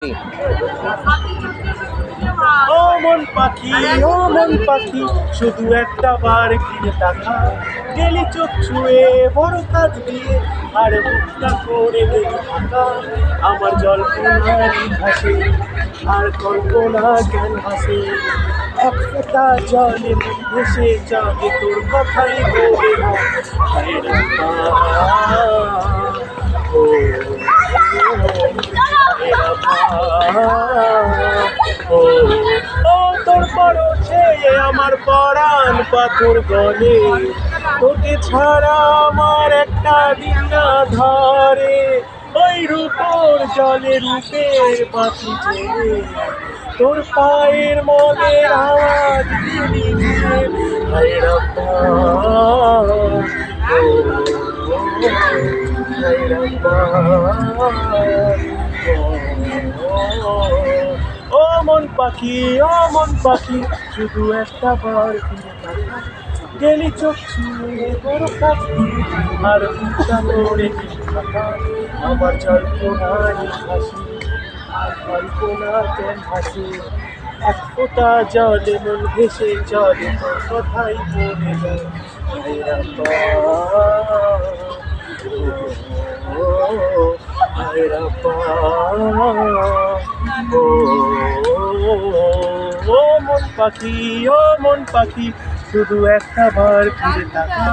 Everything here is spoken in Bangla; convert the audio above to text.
ও মন পাখি, ও মন পাখি, শুধু একটা বার ফিরে তাকা। গেলি চোখ ছুঁয়ে বড় কাজ দিয়ে, আর মুখটা করে দিলি ফাঁকা। আমার জল্পনারই ভাসে, আর কল্পনা জ্ঞান হাসে। এক ফোঁটা জলে মন ভেসে যাবে তোর কথাই বলে না। ও তোর পরছে আমার পরাণ পাথর গলে, তোকে ছাড়া আমার একটা দিন না ধরে। ওই রূপর জলে রূপের পাখি ছেড়ে, তোর পায়ের মনের আওয়াজ দিয়ে হায় রব্বা, হায় রব্বা। ও মন পাখি, ও মন পাখি, শুধু একটা বার ফিরে তাকা। গেলি চোখ ছুঁয়ে বড় কাছে, আর মুখটা করে থাকা। আমার জল্পনারই হাসি, আর কল্পনা কেন হাসি। এক ফোঁটা জলে মন ভেসে চলে তোর কথাই বলে যায় হায় রব্বা, হায় রব্বা। ও মন পাখি, ও মন পাখি, শুধু একটা বার ফিরে তাকা।